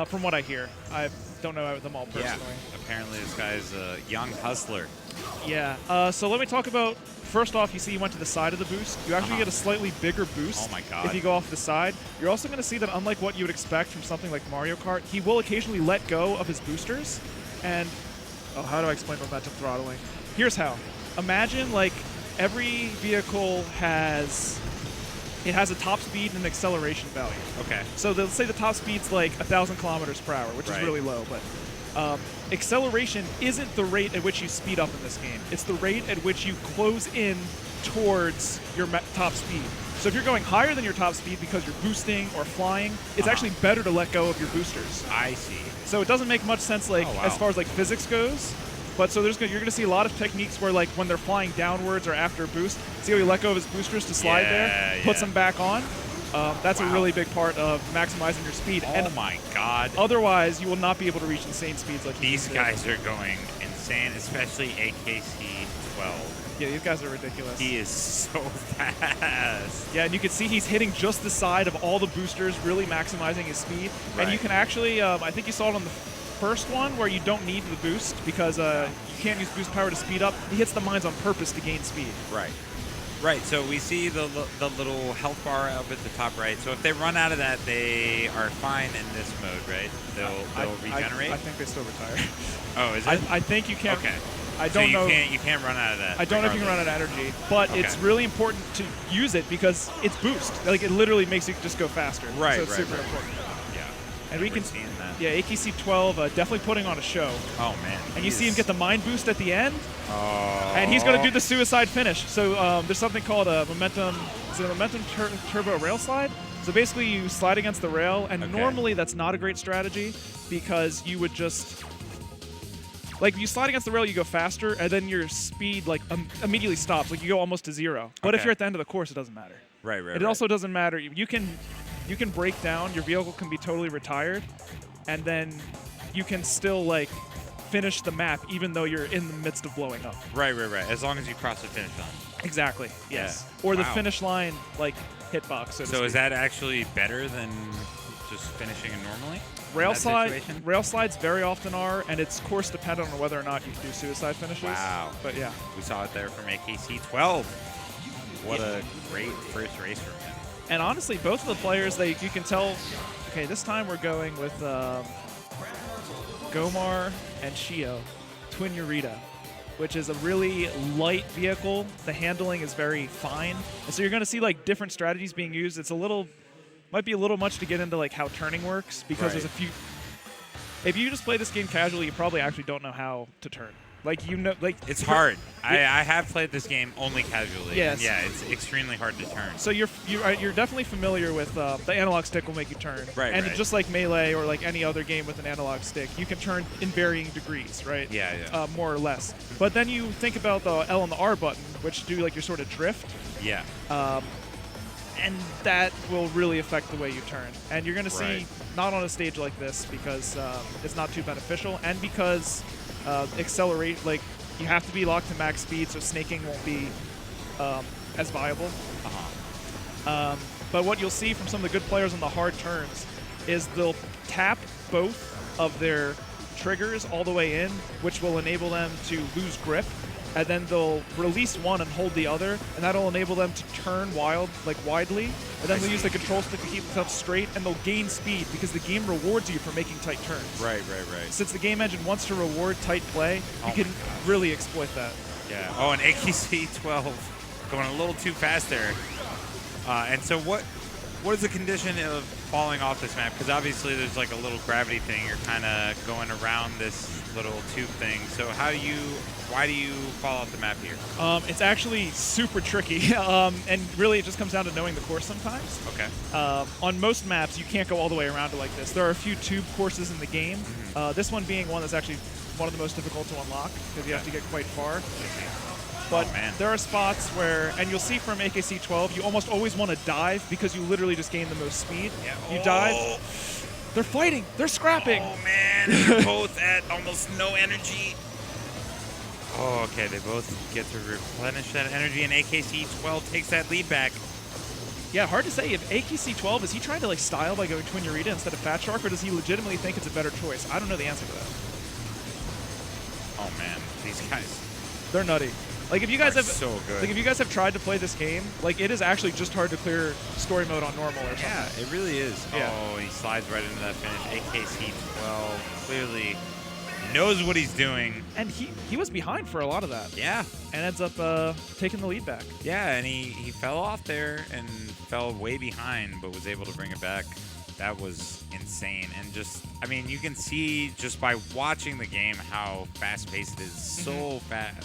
from what I hear. I don't know them all personally. Yeah. Apparently this guy's a young hustler. Yeah. So let me talk about, first off, you see you went to the side of the boost. You actually get a slightly bigger boost. Oh my god. If you go off the side. You're also going to see that unlike what you would expect from something like Mario Kart, he will occasionally let go of his boosters. And, oh, how do I explain momentum throttling? Here's how. Imagine, like, every vehicle has a top speed and an acceleration value. Okay. So let's say the top speed's like 1,000 kilometers per hour, which is really low, but acceleration isn't the rate at which you speed up in this game. It's the rate at which you close in towards your top speed. So if you're going higher than your top speed because you're boosting or flying, it's actually better to let go of your boosters. I see. So it doesn't make much sense, like as far as like physics goes. But so you're going to see a lot of techniques where, like, when they're flying downwards or after a boost, see how he let go of his boosters to slide there, puts them back on. That's a really big part of maximizing your speed. Oh my god. Otherwise, you will not be able to reach insane speeds like these guys are going insane, especially AKC12. Yeah, these guys are ridiculous. He is so fast. Yeah, and you can see he's hitting just the side of all the boosters, really maximizing his speed. Right. And you can actually, I think you saw it on the first one where you don't need the boost because you can't use boost power to speed up. He hits the mines on purpose to gain speed. Right. Right, so we see the little health bar up at the top right. So if they run out of that, they are fine in this mode, right? They'll regenerate? I think they still retire. Oh, is it? I think you can't. Okay. I don't know. You can't run out of that. I don't know if you can run out of energy, but it's really important to use it because it's boost. Like, it literally makes you just go faster. Right, so it's super important. Yeah. And we can see that. Yeah, AKC12 definitely putting on a show. Oh man. And you see him get the mind boost at the end. Oh. And he's going to do the suicide finish. So there's something called a momentum. Is it a momentum turbo rail slide? So basically, you slide against the rail, and normally that's not a great strategy because you would just. Like, you slide against the rail, you go faster, and then your speed, like, immediately stops. Like, you go almost to zero. But if you're at the end of the course, it doesn't matter. Right. It also doesn't matter. You can break down. Your vehicle can be totally retired, and then you can still, like, finish the map even though you're in the midst of blowing up. Right. As long as you cross the finish line. Exactly. Yes. Yeah. Or the finish line, like, hitbox. So is that actually better than just finishing it normally? Rail slides very often are, and it's course dependent on whether or not you can do suicide finishes. Wow. But yeah. We saw it there from AKC12. What a great first race from him. And honestly, both of the players, you can tell, okay, this time we're going with Gomar and Shio, Twin Eureka, which is a really light vehicle. The handling is very fine. And so you're going to see, like, different strategies being used. It's might be a little much to get into, like, how turning works because there's a few. If you just play this game casually, you probably actually don't know how to turn. Like, it's hard. I have played this game only casually. Yes. Yeah, it's extremely hard to turn. So you're definitely familiar with the analog stick will make you turn. Right. And just like Melee or like any other game with an analog stick, you can turn in varying degrees, right? Yeah. More or less. But then you think about the L and the R button, which do like your sort of drift. Yeah. And that will really affect the way you turn. And you're going to see, not on a stage like this, because it's not too beneficial, and because accelerate, like, you have to be locked to max speed, so snaking won't be as viable. But what you'll see from some of the good players on the hard turns is they'll tap both of their triggers all the way in, which will enable them to lose grip. And then they'll release one and hold the other, and that'll enable them to turn widely. And then they'll use the control stick to keep themselves straight, and they'll gain speed because the game rewards you for making tight turns. Right. Since the game engine wants to reward tight play, you can really exploit that. Yeah. Oh, and AKC12 going a little too fast there. And so what is the condition of falling off this map? Because obviously there's like a little gravity thing. You're kind of going around this little tube thing. So why do you fall off the map here? It's actually super tricky, and really it just comes down to knowing the course sometimes. Okay. On most maps, you can't go all the way around it like this. There are a few tube courses in the game. This one being one that's actually one of the most difficult to unlock because you have to get quite far. But there are spots where, and you'll see from AKC12, you almost always want to dive because you literally just gain the most speed. Yeah. You dive. They're fighting. They're scrapping. Oh, man. They're both at almost no energy. Oh, okay. They both get to replenish that energy, and AKC12 takes that lead back. Yeah, hard to say. If AKC12, is he trying to like style by going Twin Ureta instead of Fat Shark, or does he legitimately think it's a better choice? I don't know the answer to that. Oh man, these guys. They're nutty. Like if you guys have so good. Like if you guys have tried to play this game, like it is actually just hard to clear story mode on normal or something. Yeah, it really is. Yeah. Oh, he slides right into that finish. AKC12 clearly knows what he's doing. And he was behind for a lot of that. Yeah. And ends up taking the lead back. Yeah, and he fell off there and fell way behind, but was able to bring it back. That was insane. And just, I mean, you can see just by watching the game how fast-paced it is. So fast.